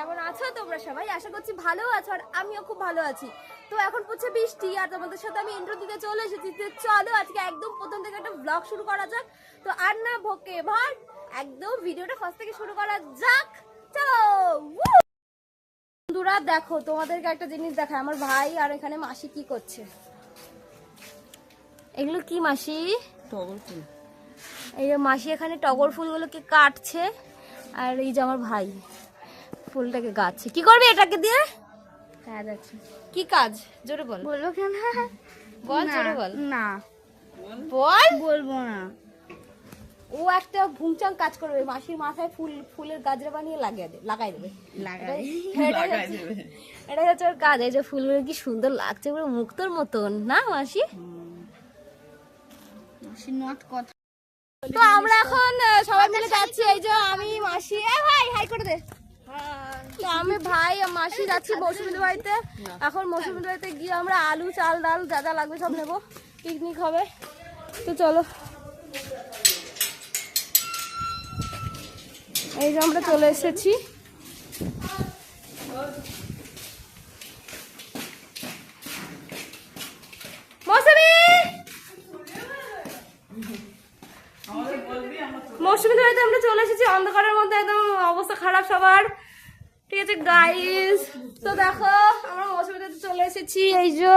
কেমন আছো তোমরা সবাই? আশা করছি ভালো আছো, আর আমিও খুব ভালো আছি। তো এখন পড়ছে বৃষ্টি, আর তোমাদের সাথে আমি ইন্ট্রো দিতে চলে এসেছি। তো চলো আজকে একদম প্রথম থেকে একটা ব্লগ শুরু করা যাক। তো আর না বকে ভাই, একদম ভিডিওটা ফার্স্ট থেকে শুরু করা যাক। চলো বন্ধুরা, দেখো তোমাদেরকে একটা জিনিস দেখায়। আমার ভাই আর এখানে মাসি কি করছে। এগুলো কি মাসি? টগর ফুল। এই যে মাসি এখানে টগর ফুলগুলোকে কাটছে, আর এই যে আমার ভাই ফুলটাকে গাচ্ছে। কি করবে এটাকে দিয়ে? কাজ আছে। কি কাজ? জোরে বল। বলবো কেন? বল, জোরে বল। না বল। বলবো না। ও একটা ভুংচাং কাজ করবে, মাসির মাথায় ফুলের গাজরা বানিয়ে লাগাই দেবে। এটাই হচ্ছে ওর কাজ। এই যে ফুলগুলো কি সুন্দর লাগছে, পুরো মুক্তোর মতন না মাসি? কথা। তো আমরা এখন সবাই মিলে যাচ্ছি। এই যে আমি, মাসি, ভাই হাই করে দে। তো আমি, ভাই, মাসি যাচ্ছি মৌসুমীদের বাড়িতে। এখন মৌসুমীদের বাড়িতে গিয়ে আমরা আলু, চাল, ডাল যা যা লাগবে সব নেবো, পিকনিক হবে। তো চলো, এই যে আমরা চলে এসেছি। মৌসুমীদের বাড়িতে আমরা চলে এসেছি, অন্ধকারের মধ্যে একদম অবস্থা খারাপ সবার। ঠিক আছে গাইস, তো দেখো আমরা মৌসুমীদের বাড়িতে চলে এসেছি। এই যে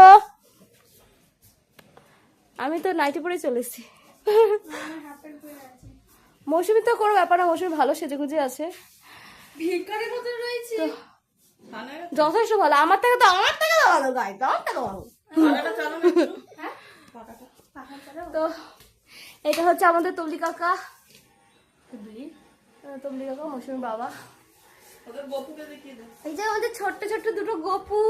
আমি তো নাইটি পরে চলে এসেছি। মৌসুমী তো কোনো ব্যাপার না, মৌসুমী ভালো সেজেগুজে আছে, যথেষ্ট ভালো। আমার থেকে তো ভালো গাইস, আমার থেকে ভালো। তো এটা হচ্ছে আমাদের তবলি কাকা, মৌসুমীর বাবা। এই যে আমাদের ছোট্ট ছোট্ট দুটো গপু,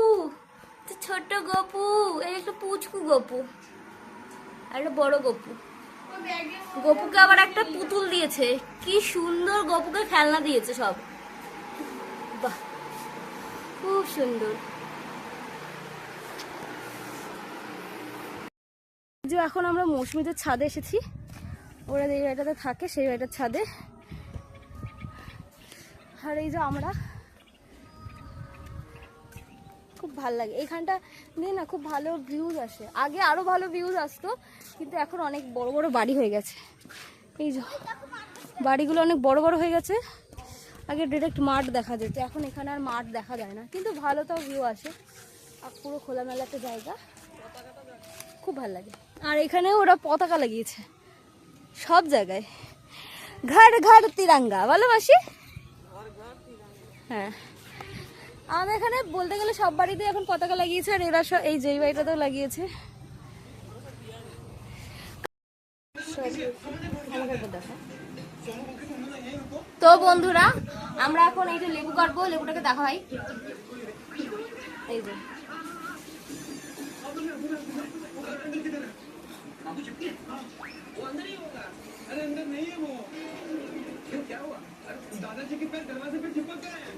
ছোট্ট গপু। এই একটা পুচকু গপু আর একটা বড় গপু। গপুকে আবার একটা পুতুল দিয়েছে, কি সুন্দর। গপুকে খেলনা দিয়েছে সব, বাহ খুব সুন্দর। যে এখন আমরা মৌসুমীদের ছাদে এসেছি। ওরা যে বাড়িটাতে থাকে সেই বাড়িটার ছাদে। আর এই যে আমরা, খুব ভালো লাগে এইখানটা দিয়ে না, খুব ভালো ভিউজ আসে। আগে আরো ভালো ভিউজ আসতো, কিন্তু এখন অনেক বড় বড় বাড়ি হয়ে গেছে। এই যে বাড়িগুলো অনেক বড় বড় হয়ে গেছে। আগে ডিরেক্ট মাঠ দেখা যেত, এখন এখানে আর মাঠ দেখা যায় না, কিন্তু ভালো তাও ভিউ আসে। আর পুরো খোলামেলা একটা জায়গা, খুব ভালো লাগে। আর এখানে ওরা পতাকা লাগিয়েছে সব জায়গায়, ঘর ঘর তিরঙ্গা, বলো মাসি? হ্যাঁ, আমাদের এখানে বলতে গেলে সব বাড়িতে এখন পতাকা লাগিয়েছে, আর এরা সব এই যেই বাড়িটাতেও লাগিয়েছে। তো বন্ধুরা, আমরা এখন এই যে লেবু কাটবো, লেবুটাকে দেখা হয়। এই যে दादाजी के पैर दरवाजे पे चिपक गए हैं।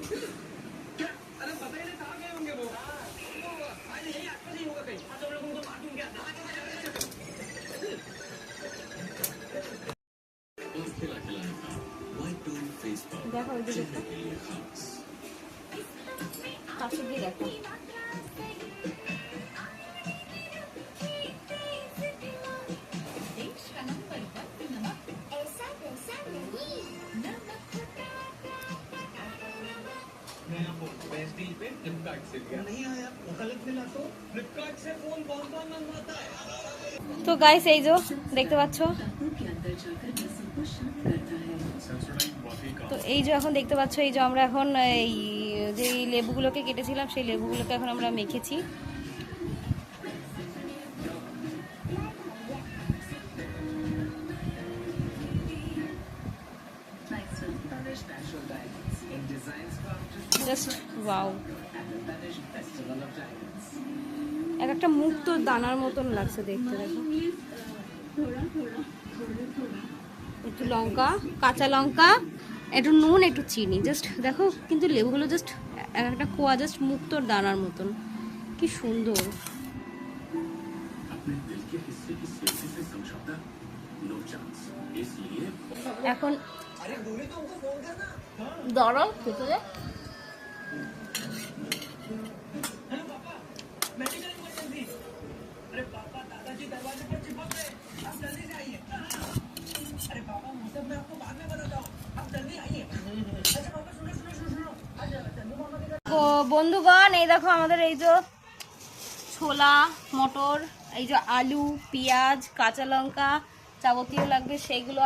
क्या? अरे पता ही नहीं कहाँ गए होंगे वो। आज यही आसपास ही होगा कहीं। आज हम लोग उनको मार दूंगा। দেখো ওই দিকে পাশে দিয়ে দেখো। তো গাইস এই যে দেখতে পাচ্ছ, তো এই যে এখন দেখতে পাচ্ছ, এই যে আমরা এখন এই যে লেবুগুলোকে কেটেছিলাম সেই লেবুগুলোকে এখন আমরা মেখেছি। জাস্ট ওয়াও, এক একটা মুক্ত দানার মতন লাগছে দেখতে। দেখো একটু লঙ্কা, কাঁচা লঙ্কা, একটু নুন, একটু চিনি, জাস্ট দেখো। কিন্তু লেবুগুলো জাস্ট এক একটা কোয়া, জাস্ট মুক্তোর দানার মতন, কি সুন্দর। এখন দরো খেতে हेलो पापा मेडिकल इमरजेंसी अरे पापा दादाजी दरवाजे पर चिपक गए आप जल्दी से आइए अरे पापा मौसम मैं आपको बाद में बताता हूँ आप जल्दी आइए अच्छा पापा सुनो सुनो सुनो सुनो अच्छा चंदू मामा के তো বন্ধুগণ এই দেখো আমাদের এই যে ছোলা মটর এই যে আলু পেঁয়াজ কাঁচা লঙ্কা যাবতীয় লাগবে সেইগুলো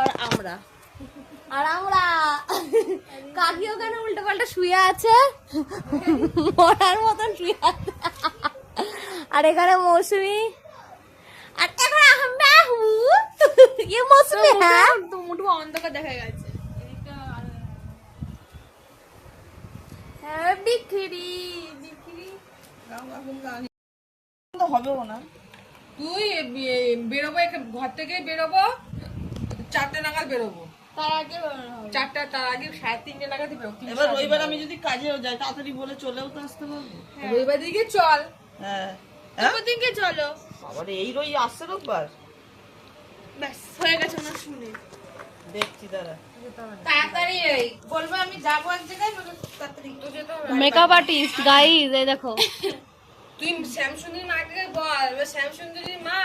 আর আমরা কাকি ওখানে উল্টো পাল্টা শুয়ে আছে মরার মতন শুয়ে আছে আর এখানে মৌসুমি আর এখানে আমরা ये मौसमी है তো মুঠো অন্ধকার দেখা গেছে হ্যাঁ বিক্রি বিক্রি তো হবেও না তুই বেরোবো ঘর থেকে বেরোবো 4টে নাগাদ বেরোবো তার আগে বেরোনো হবে। 4টা তার আগে 3:30 নাগাদ বেরোবো এবার রবিবার আমি যদি কাজেও যাই তাড়াতাড়ি বলে চলেও তো আসতে পারবো। রবিবার দিকে চল হ্যাঁ রবিবার দিকে চলো আবার এই রই আসছে রোববার ব্যাস হয়ে গেছে না শুনে দেখছি দাঁড়া তাড়াতাড়ি বলবো আমি যাবো এক জায়গায় তাড়াতাড়ি তো যেতে হবে মেকআপ আর্টিস্ট গাইস এই দেখো তুই শ্যামসুন্দরী মাকে বল এবার শ্যামসুন্দরী মা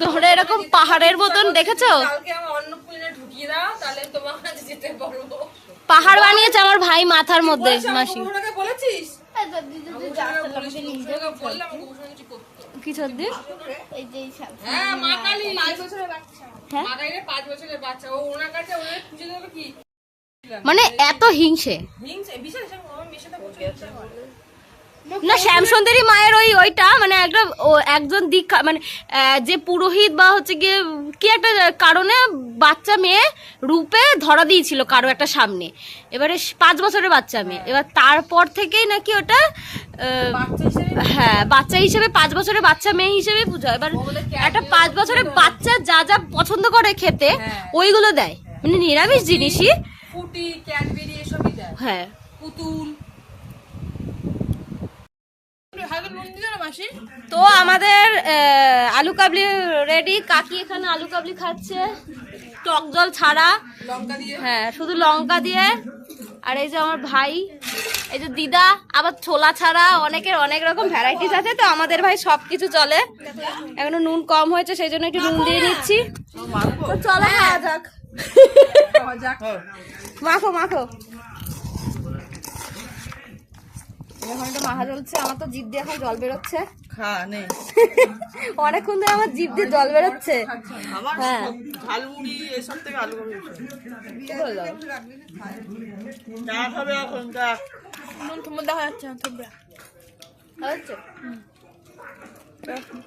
তোমরা এরকম পাহাড়ের মতন দেখেছো কালকে আমার অন্নপূর্ণা ঢুকিয়ে দাও তাহলে তোমার কাছে যেতে পারবো পাহাড় বানিয়েছে আমার ভাই মাথার মধ্যে মাসি ওনাকে বলেছিস বললাম কিছু করতে কি সর্দি হ্যাঁ মা কালী 5 বছরের বাচ্চা হ্যাঁ? মা কালীর 5 বছরের বাচ্চা ও ওনার কাছে ওনার পুজো দেবে কি মানে এত হিংসে হিংসে বিশাল আমার মেয়ের সাথে প্রচুর না শ্যামসুন্দরী মায়ের ওইটা মানে একটা একজন দীক্ষা মানে যে পুরোহিত বা হচ্ছে গিয়ে কি একটা কারণে বাচ্চা মেয়ে রূপে ধরা দিয়েছিল কারো একটা সামনে এবারে 5 বছরের বাচ্চা মেয়ে এবার তারপর থেকেই নাকি ওটা হ্যাঁ বাচ্চা হিসেবে 5 বছরের বাচ্চা মেয়ে হিসেবে পুজো এবার একটা 5 বছরের বাচ্চা যা যা পছন্দ করে খেতে ওইগুলো দেয় মানে নিরামিষ জিনিসই ফুটি ক্যাডবেরি এসবই দেয় হ্যাঁ পুতুল হালকা নুন দিও না মাসি তো আমাদের আলু কাবলি রেডি কাকি এখানে আলু কাবলি খাচ্ছে টক জল ছাড়া লঙ্কা দিয়ে হ্যাঁ শুধু লঙ্কা দিয়ে আর এই যে আমার ভাই এই যে দিদা আবার ছোলা ছাড়া অনেকের অনেক রকম ভ্যারাইটিস আছে তো আমাদের ভাই সবকিছু চলে এখনো নুন কম হয়েছে সেই জন্য একটু নুন দিয়ে নিচ্ছি তো চলো খাওয়া যাক মাখো মাখো এখন একটু মাখা চলছে আমার তো জিভ দিয়ে এখন জল বেরোচ্ছে খা নেই অনেকক্ষণ ধরে আমার জিভ দিয়ে জল বেরোচ্ছে আমার হ্যাঁ। ঝালমুড়ি এসব থেকে আলু কবে চা খাবে এখন চা নুন তোমার দেখা যাচ্ছে না তোমরা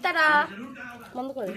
তারা বন্ধ করে